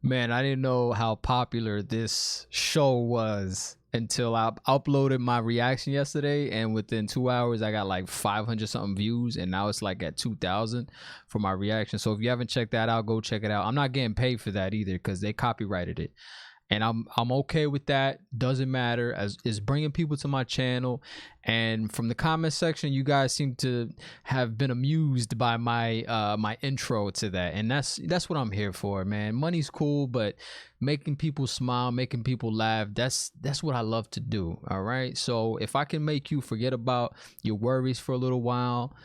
Man, I didn't know how popular this show was until I uploaded my reaction yesterday, and within 2 hours I got like 500 something views, and now it's like at 2,000 for my reaction. So if you haven't checked that out, go check it out. I'm not getting paid for that either because they copyrighted it, and I'm okay with that. Doesn't matter, as it's bringing people to my channel. And from the comment section, you guys seem to have been amused by my my intro to that, and that's what I'm here for, man. Money's cool, but making people smile, making people laugh, that's what I love to do. All right, so if I can make you forget about your worries for a little while,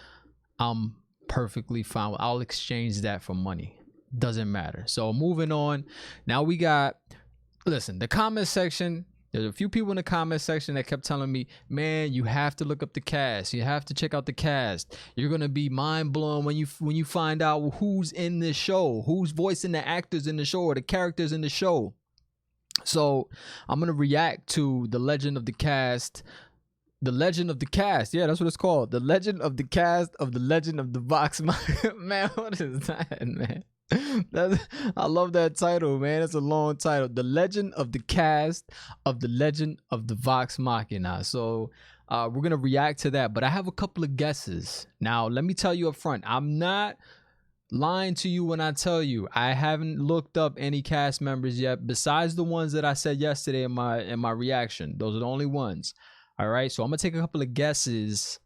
I'm perfectly fine. I'll exchange that for money. Doesn't matter. So moving on, now we got, listen, the comment section. There's a few people in the comment section that kept telling me, man, you have to look up the cast. You have to check out the cast. You're gonna be mind blown when you find out who's in this show, who's voicing the actors in the show or the characters in the show. So I'm gonna react to the Legend of the Cast. The Legend of the Cast, yeah, that's what it's called. The Legend of the Cast of the Legend of the Vox. Man, what is that, man? I love that title, man. It's a long title. The Legend of the Cast of the Legend of the Vox Machina. So we're gonna react to that, but I have a couple of guesses. Now let me tell you up front, I'm not lying to you when I tell you I haven't looked up any cast members yet besides the ones that I said yesterday in my reaction. Those are the only ones. All right, so I'm gonna take a couple of guesses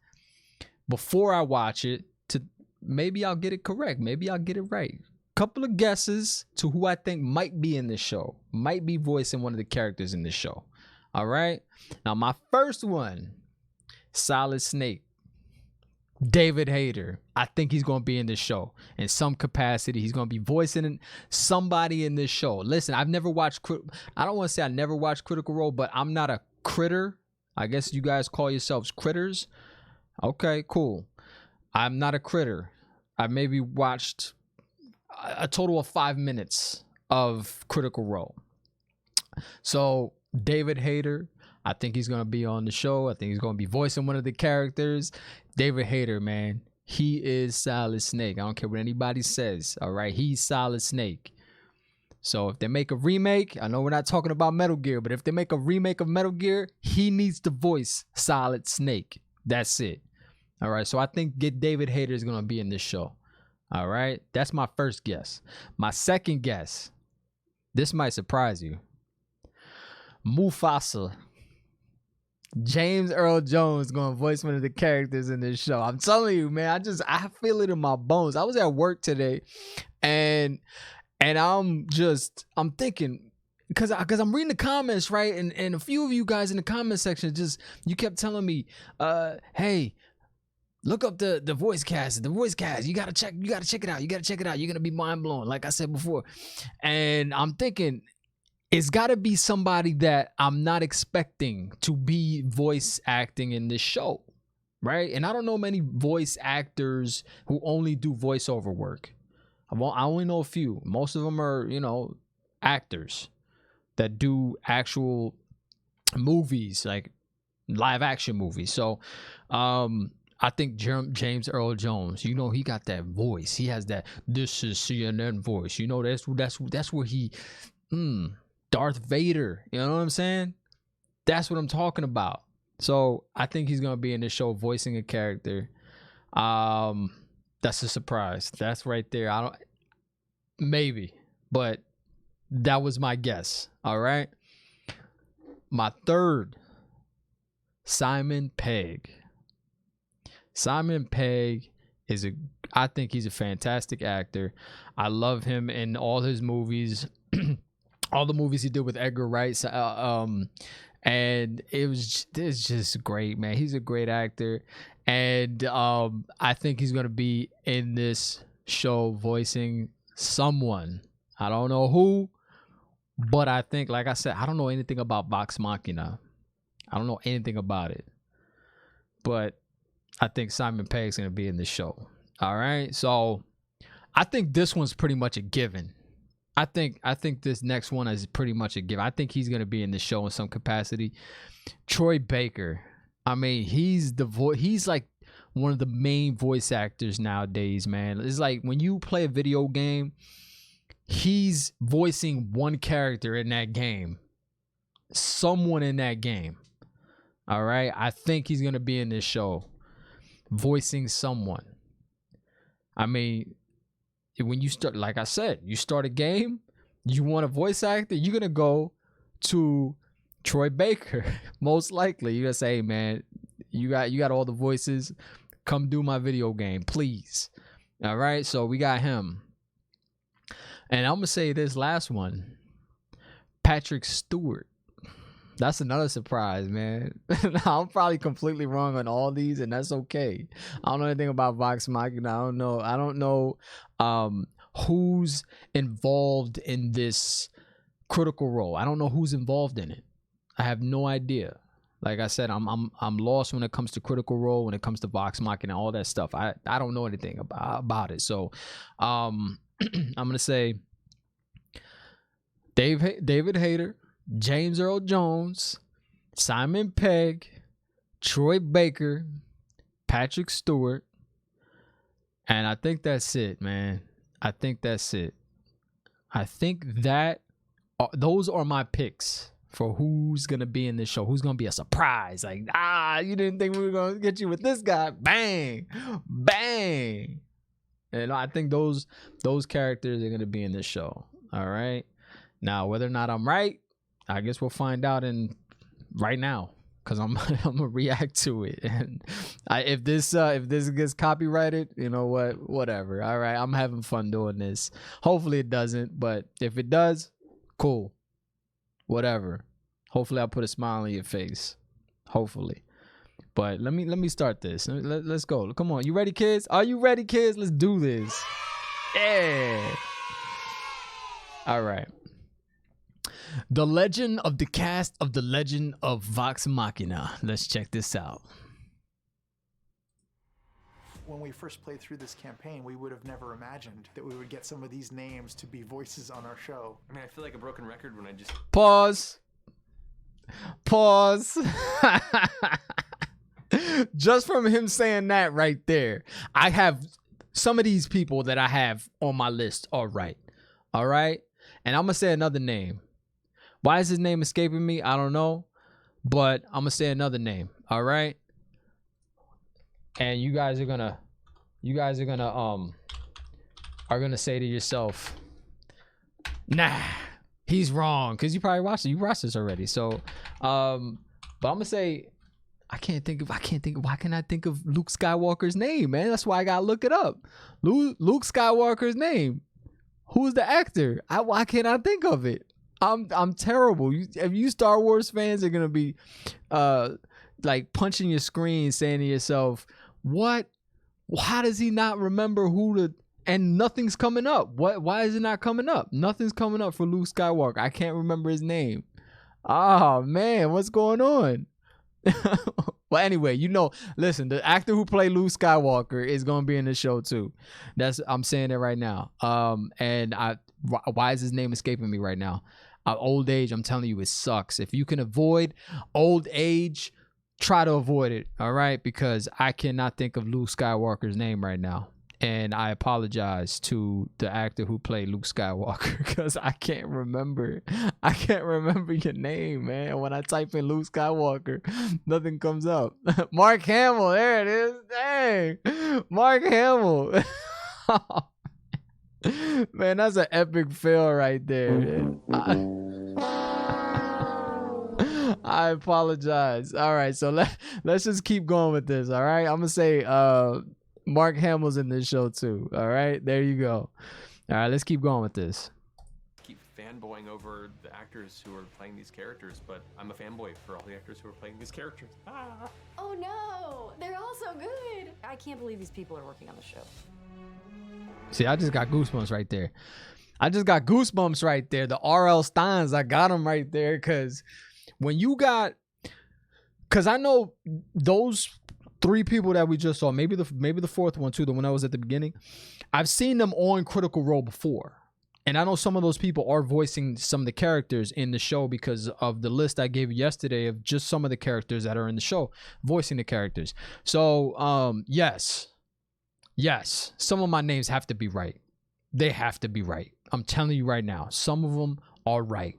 before I watch it to maybe I'll get it correct, maybe I'll get it right. Couple of guesses to who I think might be in this show, might be voicing one of the characters in this show. All right, now my first one, Solid Snake, David Hayter. I think he's gonna be in this show in some capacity. He's gonna be voicing somebody in this show. Listen, I've never watched, I don't want to say I never watched Critical Role, but I'm not a critter. I guess you guys call yourselves critters. Okay, cool. I'm not a critter. I maybe watched a total of 5 minutes of Critical Role. So David Hayter, I think he's gonna be on the show. I think he's gonna be voicing one of the characters. David Hayter, man, he is Solid Snake. I don't care what anybody says. All right, he's Solid Snake. So if they make a remake, I know we're not talking about Metal Gear, but if they make a remake of Metal Gear, he needs to voice Solid Snake. That's it. All right, so I think David Hayter is gonna be in this show. All right, that's my first guess. My second guess, this might surprise you. Mufasa. James Earl Jones gonna voice one of the characters in this show. I'm telling you, man, I feel it in my bones. I was at work today, and I'm thinking, because I'm reading the comments, right? And a few of you guys in the comment section you kept telling me, hey, look up the voice cast. The voice cast. You gotta check it out. You're gonna be mind blown, like I said before. And I'm thinking, it's gotta be somebody that I'm not expecting to be voice acting in this show, right? And I don't know many voice actors who only do voiceover work. I only know a few. Most of them are, actors that do actual movies, like live action movies. So, I think James Earl Jones, he got that voice. He has that, this is CNN voice. That's where he, Darth Vader. You know what I'm saying? That's what I'm talking about. So I think he's going to be in this show voicing a character. That's a surprise. That's right there. Maybe, but that was my guess. All right. My third, Simon Pegg. Simon Pegg I think he's a fantastic actor. I love him in all his movies, all the movies he did with Edgar Wright. And it's just great, man. He's a great actor. And I think he's going to be in this show voicing someone. I don't know who, but I think, like I said, I don't know anything about Vox Machina. I don't know anything about it. But I think Simon Pegg's going to be in the show. All right. So I think this one's pretty much a given. I think this next one is pretty much a given. I think he's going to be in the show in some capacity. Troy Baker. I mean, he's like one of the main voice actors nowadays, man. It's like when you play a video game, he's voicing one character in that game. Someone in that game. All right. I think he's going to be in this show voicing someone. I mean, when you start, like I said, you start a game, you want a voice actor, you're going to go to Troy Baker. Most likely. You're going to say, hey, man, you got all the voices. Come do my video game, please. All right. So we got him. And I'm going to say this last one, Patrick Stewart. That's another surprise, man. I'm probably completely wrong on all these, and that's okay. I don't know anything about Vox Machina. I don't know who's involved in this critical role. I don't know who's involved in it. I have no idea. Like I said, I'm lost when it comes to critical role, when it comes to Vox Machina, all that stuff. I don't know anything about it. So I'm gonna say David Hayter, James Earl Jones, Simon Pegg, Troy Baker, Patrick Stewart, and I think that's it, man. I think that's it. I think that those are my picks for who's gonna be in this show. Who's gonna be a surprise? Like, you didn't think we were gonna get you with this guy? Bang, bang. And I think those characters are gonna be in this show. All right. Now, whether or not I'm right, I guess we'll find out right now, because I'm gonna react to it. And if this gets copyrighted, you know what? Whatever. All right, I'm having fun doing this. Hopefully it doesn't, but if it does, cool. Whatever. Hopefully I'll put a smile on your face. Hopefully. But let me start this. Let's go. Come on. You ready, kids? Are you ready, kids? Let's do this. Yeah. All right. The legend of the cast of The Legend of Vox Machina. Let's check this out. When we first played through this campaign, we would have never imagined that we would get some of these names to be voices on our show. I mean, I feel like a broken record when I just... Pause. Just from him saying that right there, I have some of these people that I have on my list are right. All right? And I'm going to say another name. Why is his name escaping me? I don't know. But I'm going to say another name. All right? And you guys are gonna say to yourself, nah, he's wrong, because you probably watched it. You watched this already. So but I'm gonna say why can I think of Luke Skywalker's name, man? That's why I gotta look it up. Luke Skywalker's name. Who's the actor? Why can't I think of it? I'm terrible. If you Star Wars fans are gonna be like punching your screen saying to yourself, what? How does he not remember and nothing's coming up? Why is it not coming up? Nothing's coming up for Luke Skywalker. I can't remember his name. Oh man, what's going on? Well, anyway, listen, the actor who played Luke Skywalker is gonna be in the show too. I'm saying it right now. And why is his name escaping me right now? Old age, I'm telling you, it sucks. If you can avoid old age, try to avoid it, all right? Because I cannot think of Luke Skywalker's name right now. And I apologize to the actor who played Luke Skywalker, because I can't remember your name, man. When I type in Luke Skywalker, nothing comes up. Mark Hamill, there it is. Dang, Mark Hamill. Man, that's an epic fail right there, man. I apologize. All right, so let's just keep going with this. All right, I'm gonna say Mark Hamill's in this show too. All right, there you go. All right, let's keep going with this. Keep fanboying over the actors who are playing these characters, but I'm a fanboy for all the actors who are playing these characters. Oh no, they're all so good. I can't believe these people are working on the show. See, I just got goosebumps right there. The R.L. Steins, I got them right there, because I know those three people that we just saw, maybe the fourth one too, the one that was at the beginning, I've seen them on Critical Role before. And I know some of those people are voicing some of the characters in the show because of the list I gave you yesterday of just some of the characters that are in the show, voicing the characters. So, yes, some of my names have to be right. They have to be right. I'm telling you right now, some of them are right.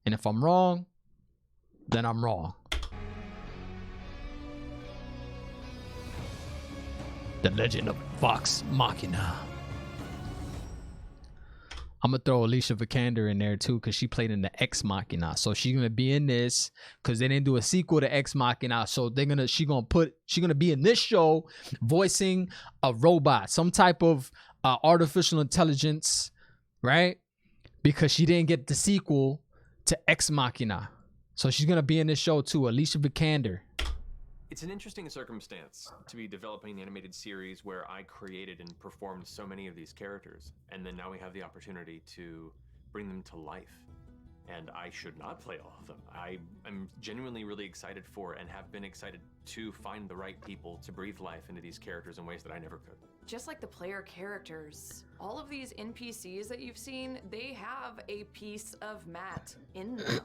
And if I'm wrong, then I'm wrong. The Legend of Vox Machina. I'm gonna throw Alicia Vikander in there too, because she played in the Ex Machina, so she's gonna be in this because they didn't do a sequel to Ex Machina, so she's gonna be in this show voicing a robot, some type of artificial intelligence, right? Because she didn't get the sequel to Ex Machina, so she's gonna be in this show too. Alicia Vikander. It's an interesting circumstance to be developing the animated series where I created and performed so many of these characters, and then now we have the opportunity to bring them to life. And I should not play all of them. I am genuinely really excited for and have been excited to find the right people to breathe life into these characters in ways that I never could. Just like the player characters, all of these NPCs that you've seen, they have a piece of Matt in them.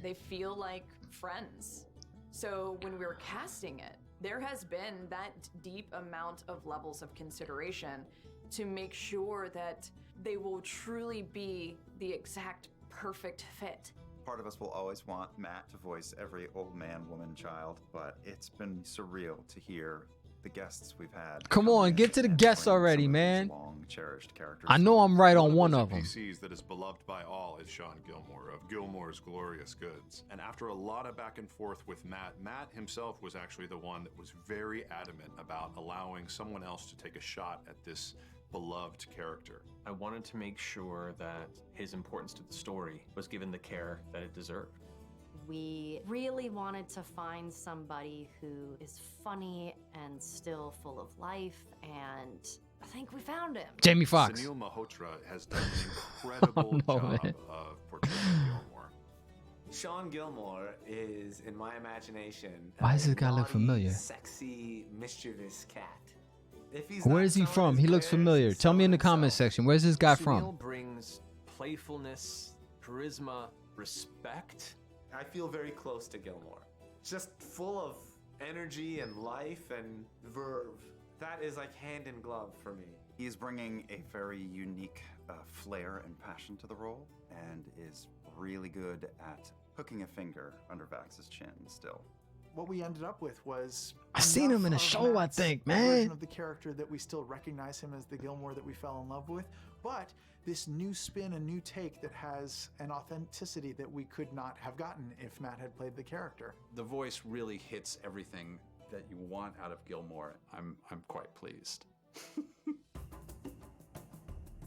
They feel like friends. So when we were casting it, there has been that deep amount of levels of consideration to make sure that they will truly be the exact perfect fit. Part of us will always want Matt to voice every old man, woman, child, but it's been surreal to hear the guests we've had. Come on, get to the guests already, man. Long cherished characters. I know I'm right on one of them. NPCs that is beloved by all is Sean Gilmore of Gilmore's Glorious Goods. And after a lot of back and forth with Matt himself was actually the one that was very adamant about allowing someone else to take a shot at this beloved character. I wanted to make sure that his importance to the story was given the care that it deserved. We really wanted to find somebody who is funny and still full of life, and I think we found him. Jamie Foxx. SUNIL Malhotra has done an incredible job of portraying Gilmore. Sean Gilmore is, in my imagination, why does this guy look familiar? Sexy, mischievous cat. Where is he from? He looks familiar. Tell me in the comment section. Where's this guy from? SUNIL brings playfulness, charisma, respect. I feel very close to Gilmore. Just full of energy and life and verve. That is like hand in glove for me. He's bringing a very unique flair and passion to the role, and is really good at hooking a finger under Vax's chin still. What we ended up with was I seen him in a enough of show, I Matt's think, version man. of the character that we still recognize him as the Gilmore that we fell in love with, but this new spin, a new take that has an authenticity that we could not have gotten if Matt had played the character. The voice really hits everything that you want out of Gilmore. I'm quite pleased.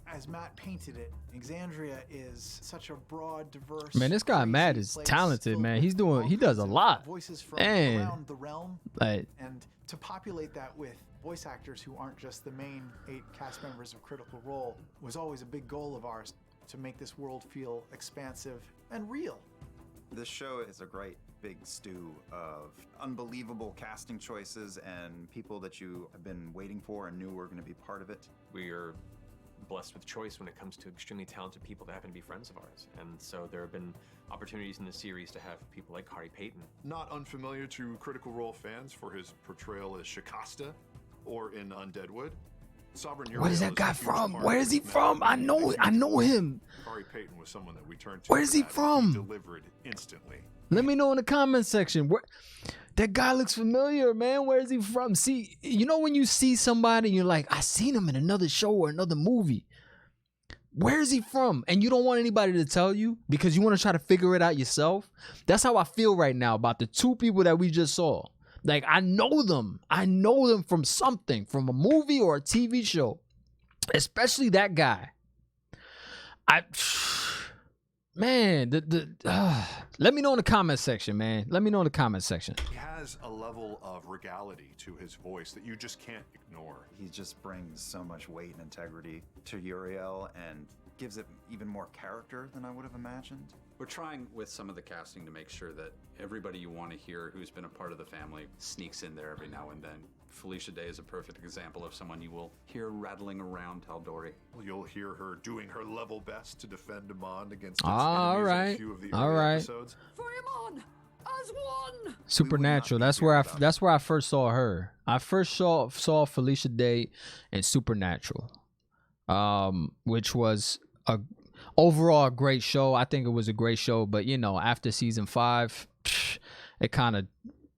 As Matt painted it, Exandria is such a broad, diverse. Man, this guy crazy Matt is place talented, filled man. with He all does a kinds of lot. Voices from Man. around the realm, Like, and to populate that with voice actors who aren't just the main 8 cast members of Critical Role was always a big goal of ours, to make this world feel expansive and real. This show is a great big stew of unbelievable casting choices and people that you have been waiting for and knew were going to be part of it. We are blessed with choice when it comes to extremely talented people that happen to be friends of ours. And so there have been opportunities in the series to have people like Kari Payton. Not unfamiliar to Critical Role fans for his portrayal as Shikasta or in Undeadwood. Sovereign where is that guy from? Where is he from? I know him. Kari Payton was someone that we turned to. Where is he from? Delivered instantly. Let me know in the comment section. Where that guy looks familiar, man. Where is he from? See, you know when you see somebody and you're like, I seen him in another show or another movie. Where is he from? And you don't want anybody to tell you because you want to try to figure it out yourself. That's how I feel right now about the 2 people that we just saw. Like, I know them. I know them from something, from a movie or a TV show. Especially that guy. Man, let me know in the comment section, man. Let me know in the comment section. He has a level of regality to his voice that you just can't ignore. He just brings so much weight and integrity to Uriel and gives it even more character than I would have imagined. We're trying with some of the casting to make sure that everybody you want to hear who's been a part of the family sneaks in there every now and then. Felicia Day is a perfect example of someone you will hear rattling around Tal'Dorei. You'll hear her doing her level best to defend Amon against its All enemies right. in a few of the All early right. episodes. For Amon as one. Supernatural. That's where I first saw her. I first saw Felicia Day in Supernatural, which was overall a great show. I think it was a great show, but you know, after season 5, it kind of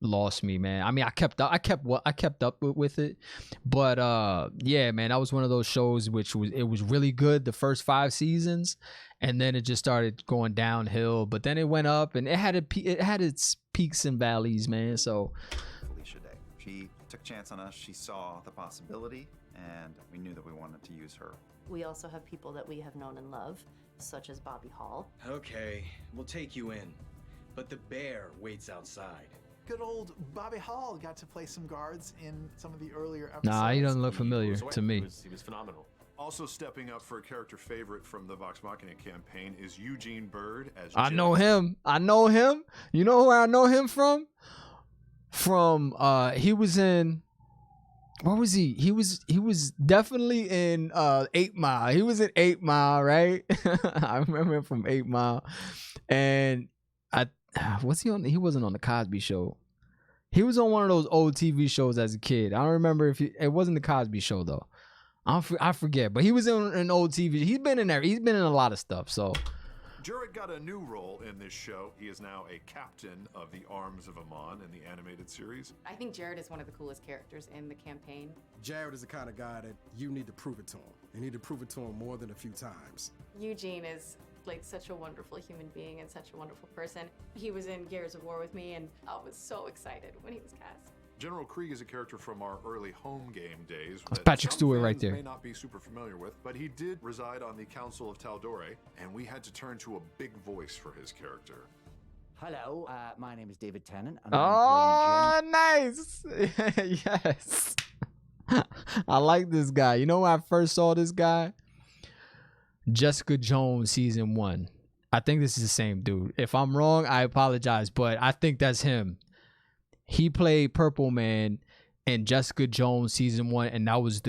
lost me, man. I mean, I kept up with it, but yeah, man, that was one of those shows which was really good the first 5 seasons, and then it just started going downhill. But then it went up, and it had its peaks and valleys, man. So Felicia Day, she took a chance on us. She saw the possibility, and we knew that we wanted to use her. We also have people that we have known and loved, such as Bobby Hall. Okay, we'll take you in, but the bear waits outside. Good old Bobby Hall got to play some guards in some of the earlier episodes. nah, he doesn't look familiar to me. He was phenomenal. Also stepping up for a character favorite from the Vox Machina campaign is Eugene Bird as I Jim. know him. You know where I know him from? He was in, what was he? He was definitely in 8 Mile. He was in 8 Mile, right? I remember him from 8 Mile. And he wasn't on the Cosby Show. He was on one of those old TV shows as a kid. I don't remember it wasn't the Cosby Show though. I forget, but he was in an old TV. He's been in there. He's been in a lot of stuff. So Jared got a new role in this show. He is now a captain of the Arms of Amon in the animated series. I think Jared is one of the coolest characters in the campaign. Jared is the kind of guy that you need to prove it to him. You need to prove it to him more than a few times. Eugene is like such a wonderful human being and such a wonderful person. He was in Gears of War with me, and I was so excited when he was cast. General KRIEG is a character from our early home game days. That's that Patrick some Stewart right fans there. May not be super familiar with, but he did reside on the Council of Taldore, and we had to turn to a big voice for his character. Hello, my name is David Tennant. And oh, nice. Yes. I like this guy. You know when I first saw this guy? Jessica Jones season 1. I think this is the same dude. If I'm wrong, I apologize, but I think that's him. He played Purple Man in Jessica Jones season 1, and that was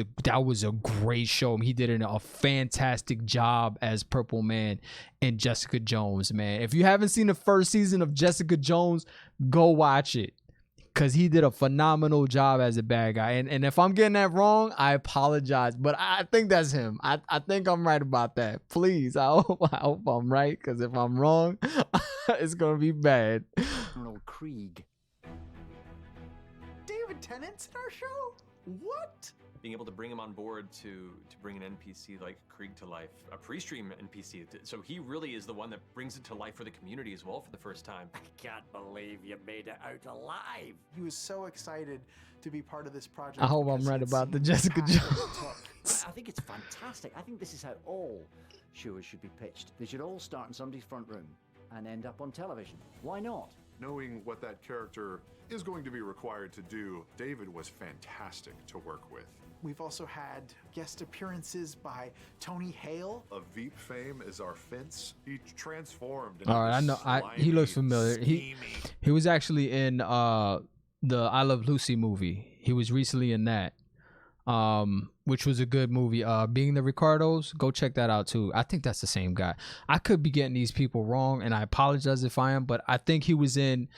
a great show. He did a fantastic job as Purple Man in Jessica Jones, man. If you haven't seen the first season of Jessica Jones, go watch it, because he did a phenomenal job as a bad guy. And if I'm getting that wrong, I apologize, but I think that's him. I think I'm right about that. Please, I hope I'm right, because if I'm wrong, it's going to be bad. General KRIEG. David Tennant's in our show? What? Being able to bring him on board to bring an NPC like KRIEG to life, a pre-stream NPC, so he really is the one that brings it to life for the community as well for the first time. I can't believe you made it out alive. He was so excited to be part of this project. I hope I'm right about the Jessica Jones. I think it's fantastic. I think this is how all shows should be pitched. They should all start in somebody's front room and end up on television. Why not? Knowing what that character is going to be required to do, David was fantastic to work with. We've also had guest appearances by Tony Hale. Of Veep fame is our Fence. He transformed. All right, I know. He looks familiar. He was actually in the I Love Lucy movie. He was recently in that, which was a good movie. Being the Ricardos, go check that out too. I think that's the same guy. I could be getting these people wrong, and I apologize if I am, but I think he was in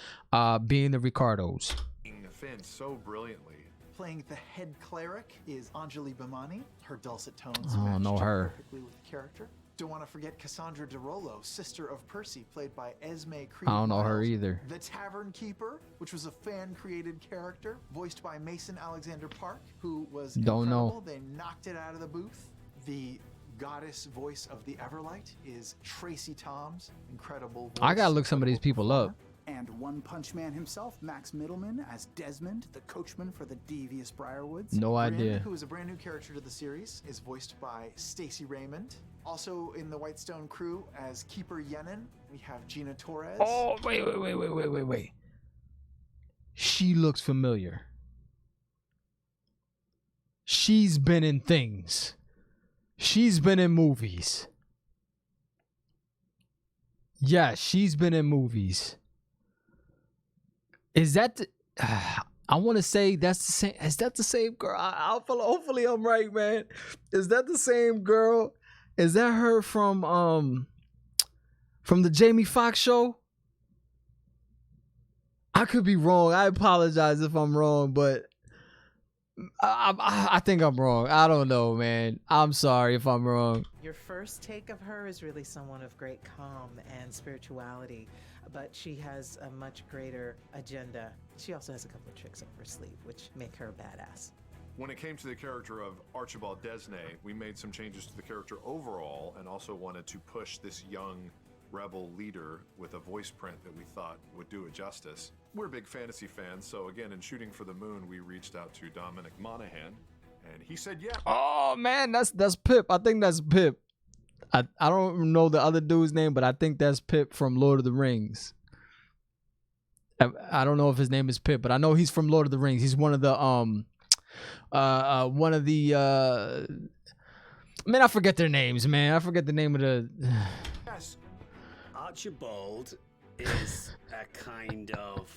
Being the Ricardos. The Fence so brilliantly. Playing the head cleric is ANJALI BHIMANI. Her dulcet tones I don't know her. perfectly with the character. Don't want to forget Cassandra DeRollo, sister of Percy, played by ESMÉ. I don't know her either. The Tavern Keeper, which was a fan-created character, voiced by Mason Alexander Park, who was incredible. They knocked it out of the booth. The goddess voice of the Everlight is Tracy Toms. Incredible voice. I gotta look some of these people up. And One Punch Man himself, Max Middleman, as Desmond, the coachman for the devious Briarwoods. No idea. Who is a brand new character to the series, is voiced by STACEY RAYMOND. Also in the Whitestone crew as Keeper Yenin, we have Gina Torres. Oh, wait. She looks familiar. She's been in things. She's been in movies. Yeah, she's been in movies. Is that the, I want to say that's the same. Is that the same girl? Hopefully I'm right, man. Is that the same girl? Is that her from the Jamie Foxx show? I could be wrong. I apologize if I'm wrong, but I think I'm wrong. I don't know, man. I'm sorry if I'm wrong. Your first take of her is really someone of great calm and spirituality, but she has a much greater agenda. She also has a couple of tricks up her sleeve, which make her a badass. When it came to the character of Archibald DESNAY, we made some changes to the character overall and also wanted to push this young rebel leader with a voice print that we thought would do it justice. We're big fantasy fans, so again, in Shooting for the Moon, we reached out to Dominic Monaghan, and he said yeah. Oh man, that's Pip. I think that's Pip. I don't know the other dude's name, but I think that's Pip from Lord of the Rings. I don't know if his name is Pip, but I know he's from Lord of the Rings. He's one of the man, I forget their names, man. I forget the name of the Archibald is a kind of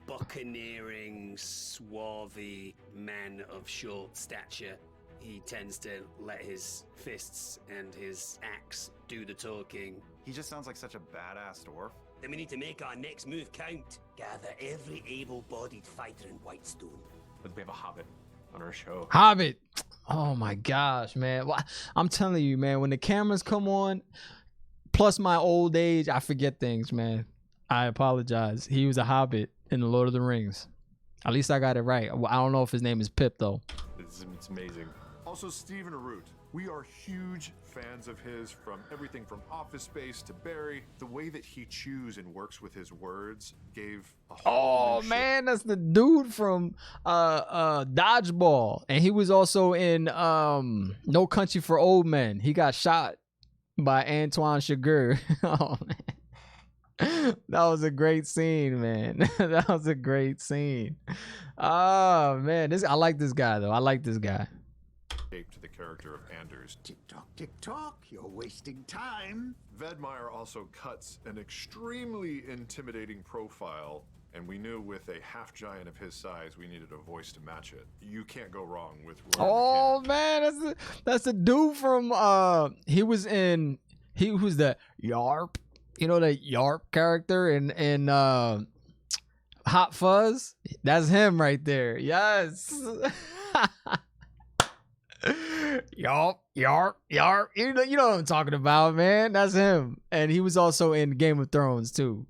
buccaneering, swarthy man of short stature. He tends to let his fists and his axe do the talking. He just sounds like such a badass dwarf. Then we need to make our next move count. Gather every able-bodied fighter in Whitestone. But we have a hobbit on our show. Hobbit. Oh my gosh, man. Well, I'm telling you, man, when the cameras come on, plus my old age, I forget things, man. I apologize. He was a hobbit in the Lord of the Rings. At least I got it right. I don't know if his name is Pip, though. It's amazing. Also, Stephen Root. We are huge fans of his, from everything from Office Space to Barry. The way that he chews and works with his words gave a whole new man, that's the dude from Dodgeball. And he was also in No Country for Old Men. He got shot by Antoine Chigurh. Oh man. That was a great scene, man. That was a great scene. Oh man, I like this guy though. I like this guy. To the character of Anders. Tick-tock, tick-tock, you're wasting time. VEDMIRE also cuts an extremely intimidating profile, and we knew with a half giant of his size, we needed a voice to match it. You can't go wrong with Rory. Oh man, that's the dude from he was the Yarp. You know the Yarp character in Hot Fuzz? That's him right there. Yes. Yarp. You know what I'm talking about, man. That's him. And he was also in Game of Thrones too.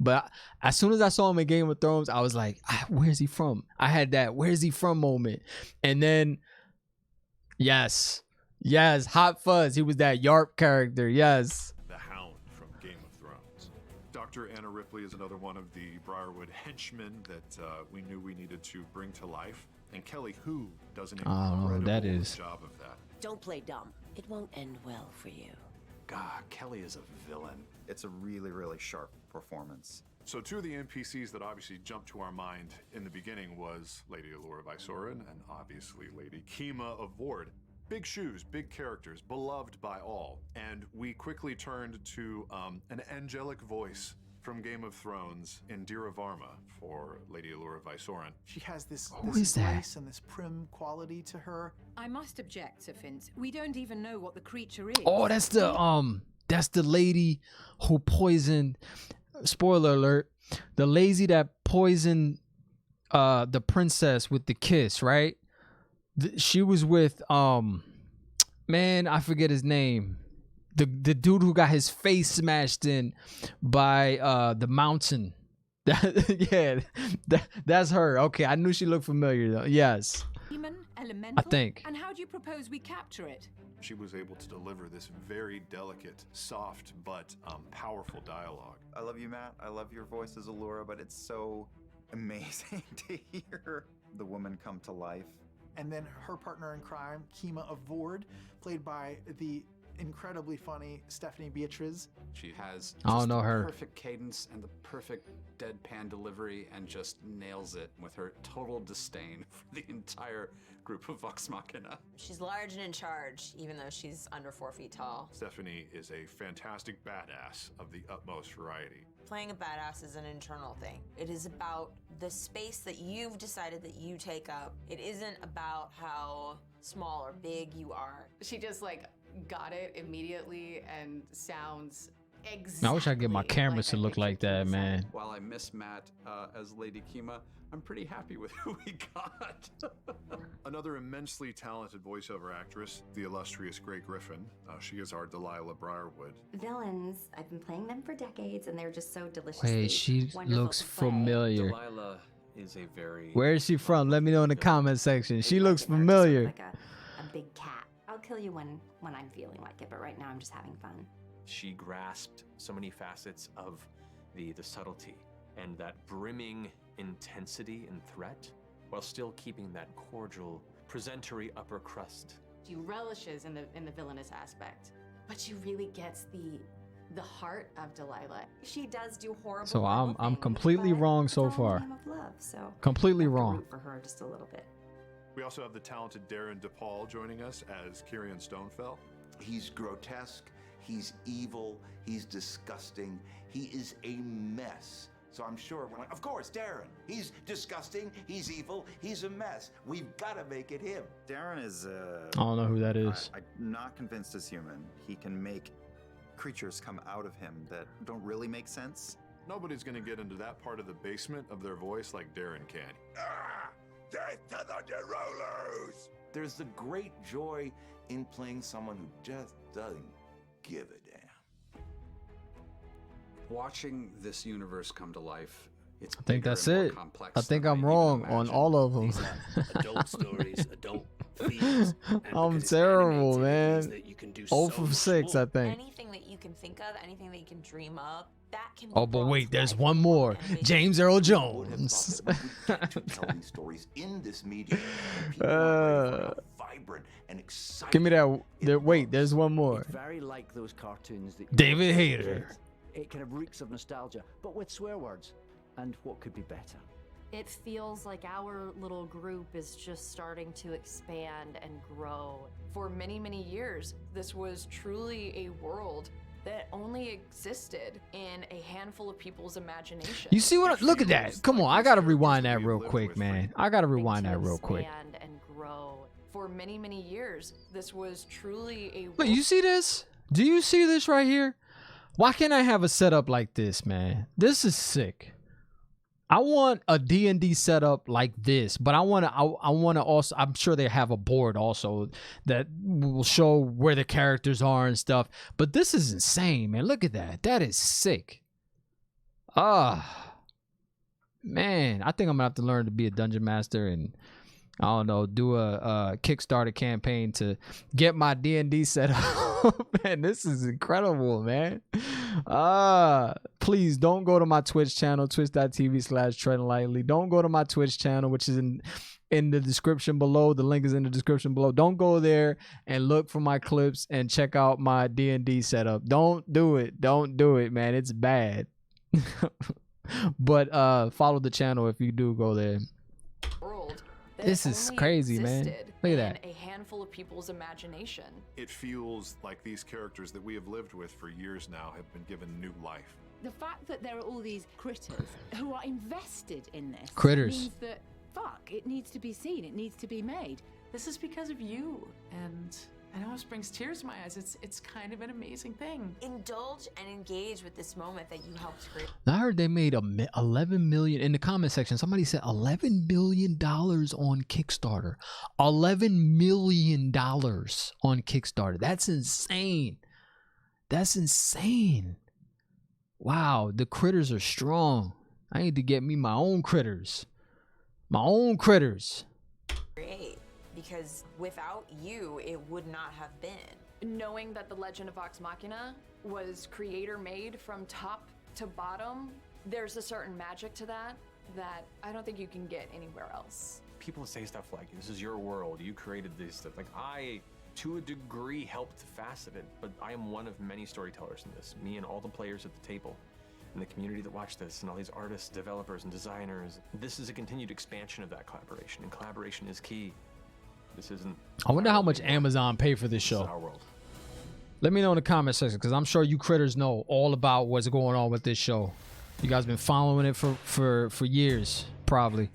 But as soon as I saw him in Game of Thrones, I was like, where's he from? I had that where's he from moment. And then yes, Hot Fuzz. He was that Yarp character. Yes. The Hound from Game of Thrones. Dr. Anna Ripley is another one of the Briarwood henchmen that we knew we needed to bring to life. And Kelly Hu does an incredible job of that. Don't play dumb. It won't end well for you. God, Kelly is a villain. It's a really, really sharp performance. So two of the NPCs that obviously jumped to our mind in the beginning was Lady Allura VYSOREN and obviously Lady KIMA of Vord. Big shoes, big characters, beloved by all. And we quickly turned to an angelic voice from Game of Thrones, INDIRA VARMA, for Lady Allura VYSOREN. She has this is that? grace and this prim quality to her. I must object, Sir Finch. We don't even know what the creature is. Oh, that's the lady who poisoned. Spoiler alert: the lady that poisoned the princess with the kiss, right? She was with man, I forget his name. The dude who got his face smashed in by the mountain. That's her. Okay, I knew she looked familiar though. Yes. Human, elemental, I think. And how do you propose we capture it? She was able to deliver this very delicate, soft, but powerful dialogue. I love you, Matt. I love your voice as Allura, but it's so amazing to hear the woman come to life. And then her partner in crime, KIMA of Vord, played by the incredibly funny Stephanie BEATRIZ. She has I don't know her. Perfect cadence and the perfect deadpan delivery and just nails it with her total disdain for the entire group of Vox Machina. She's large and in charge, even though she's under 4 feet tall. Stephanie is a fantastic badass of the utmost variety. Playing a badass is an internal thing. It is about the space that you've decided that you take up. It isn't about how small or big you are. She just like got it immediately and sounds I wish I could get my cameras to look like that, man. While I miss Matt as Lady Kima, I'm pretty happy with who we got. Another immensely talented voiceover actress, the illustrious Grey Griffin. She is our Delilah Briarwood. Villains, I've been playing them for decades, and they're just so delicious. Wait, she looks familiar. Delilah is a very... Where is she from? Let me know in the comment section. She looks familiar. Like a big cat. I'll kill you when I'm feeling like it, but right now I'm just having fun. She grasped so many facets of the subtlety and that brimming intensity and threat, while still keeping that cordial, presentery upper crust. She relishes in the villainous aspect, but she really gets the heart of Delilah. She does do horrible. So I'm completely wrong so far. Love, so completely wrong. Root for her just a little bit. We also have the talented Darren DePaul joining us as Kyrian Stonefell. He's grotesque, he's evil, he's disgusting, he is a mess. So I'm sure we're like, of course, Darren. He's disgusting, he's evil, he's a mess. We've got to make it him. Darren is I don't know who that is. I'm not convinced as human. He can make creatures come out of him that don't really make sense. Nobody's going to get into that part of the basement of their voice like Darren can. Death to the Derollers! There's the great joy in playing someone who just doesn't give a damn. Watching this universe come to life, it's I think that's it. I think I'm wrong on all of them. Adult stories, adult themes. I'm terrible, man. 0 from 6, I think. Anything that you can think of, anything that you can dream up, that can be Oh, but wait, there's one more. James Earl Jones. Telling stories in this medium. Vibrant and exciting. Give me that. Wait, there's one more. It's very like those cartoons that David Hayter. It kind of reeks of nostalgia, but with swear words. And what could be better? It feels like our little group is just starting to expand and grow. For many, many years, this was truly a world that only existed in a handful of people's imagination. You see what? Look at that. Come on, I gotta rewind that real quick, man. I gotta rewind that real quick. And grow. For many, many years, this was truly a Look, you see this? Do you see this right here? Why can't I have a setup like this, man? This is sick. I want a D&D setup like this, but I want to also, I'm sure they have a board also that will show where the characters are and stuff. But this is insane, man. Look at that. That is sick. Man, I think I'm gonna have to learn to be a dungeon master and I don't know, do a Kickstarter campaign to get my D&D set up. Man, this is incredible, man. Please don't go to my Twitch channel, twitch.tv/Treadnlightly. Don't go to my Twitch channel, which is in the description below. The link is in the description below. Don't go there and look for my clips and check out my D&D setup. Don't do it. Don't do it, man. It's bad. But follow the channel if you do go there. This is crazy, man. Look at that. A handful of people's imagination. It feels like these characters that we have lived with for years now have been given new life. The fact that there are all these critters who are invested in this critters means that, fuck, it needs to be seen, it needs to be made. This is because of you, and I know it brings tears to my eyes. It's kind of an amazing thing. Indulge and engage with this moment that you helped create. I heard they made 11 million in the comment section. Somebody said $11 million on Kickstarter. $11 million on Kickstarter. That's insane. That's insane. Wow, the critters are strong. I need to get me my own critters. My own critters. Create. Because without you, it would not have been. Knowing that the Legend of Vox Machina was creator made from top to bottom, there's a certain magic to that I don't think you can get anywhere else. People say stuff like, this is your world, you created this stuff. Like, I, to a degree, helped facet it, but I am one of many storytellers in this. Me and all the players at the table, and the community that watch this, and all these artists, developers, and designers. This is a continued expansion of that collaboration, and collaboration is key. This isn't. I wonder how much Amazon paid for this show. Our world. Let me know in the comment section, because I'm sure you critters know all about what's going on with this show. You guys been following it for years, probably.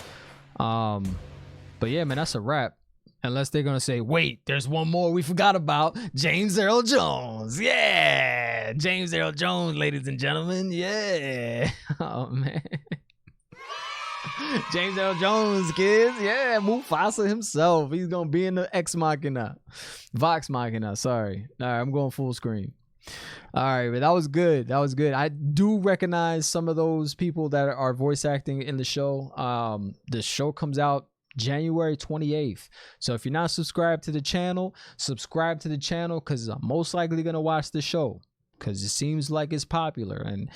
But yeah, man, that's a wrap. Unless they're gonna say, wait, there's one more we forgot about. James Earl Jones. Yeah. Yeah, James Earl Jones, ladies and gentlemen. Yeah. Oh man. James Earl Jones, kids. Yeah, Mufasa himself. He's gonna be in the Ex Machina. Vox Machina, sorry. All right, I'm going full screen. All right, but that was good. That was good. I do recognize some of those people that are voice acting in the show. The show comes out January 28th. So if you're not subscribed to the channel, subscribe to the channel, because I'm most likely gonna watch the show because it seems like it's popular, and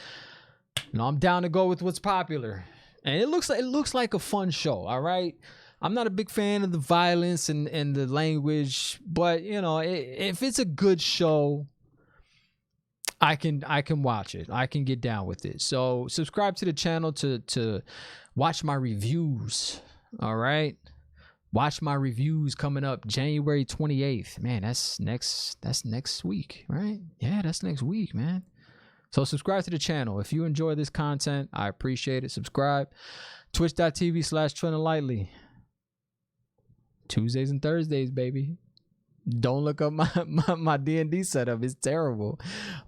you know I'm down to go with what's popular. And it looks like a fun show. All right. I'm not a big fan of the violence and the language, but you know, if it's a good show, I can watch it. I can get down with it. So subscribe to the channel to watch my reviews. All right. Watch my reviews coming up January 28th. Man, that's next week, right? Yeah, that's next week, man. So subscribe to the channel. If you enjoy this content, I appreciate it. Subscribe. Twitch.tv/Treadnlightly. Tuesdays and Thursdays, baby. Don't look up my D&D setup. It's terrible.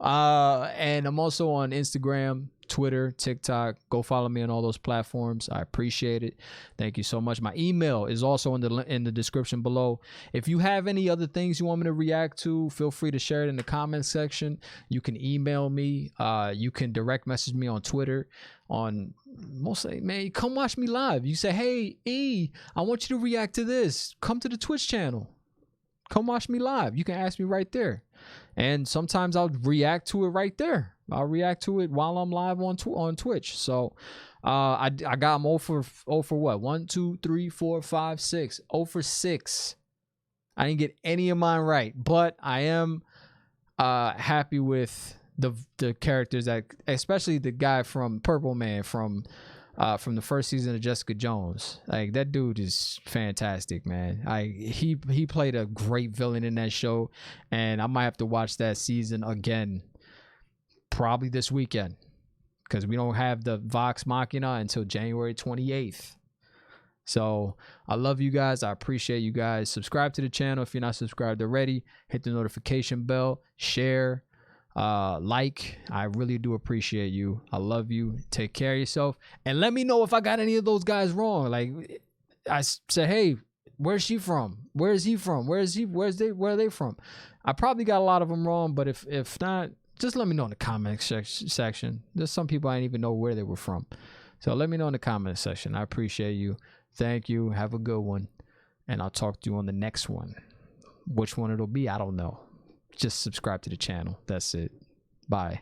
And I'm also on Instagram, Twitter, TikTok. Go follow me on all those platforms. I appreciate it. Thank you so much. My email is also in the description below. If you have any other things you want me to react to, feel free to share it in the comments section. You can email me. You can direct message me on Twitter. Mostly, man, come watch me live. You say, hey, E, I want you to react to this. Come to the Twitch channel. Come watch me live. You can ask me right there. And sometimes I'll react to it right there. I'll react to it while I'm live on Twitch. So I got them 0 for what? 1, 2, 3, 4, 5, 6. 0 for 6. I didn't get any of mine right. But I am happy with the characters, that, especially the guy from Purple Man from the first season of Jessica Jones. Like, that dude is fantastic, man. He played a great villain in that show, and I might have to watch that season again probably this weekend, because we don't have the Vox Machina until January 28th. So I love you guys. I appreciate you guys. Subscribe to the channel if you're not subscribed already. Hit the notification bell. Share. Like. I really do appreciate you. I love you. Take care of yourself, and let me know if I got any of those guys wrong. Like, I say, hey, where's she from? Where is he from? Where are they from? I probably got a lot of them wrong, but if not, just let me know in the comment section. There's some people I didn't even know where they were from, so let me know in the comment section. I appreciate you. Thank you. Have a good one, and I'll talk to you on the next one. Which one it'll be, I don't know. Just subscribe to the channel. That's it. Bye.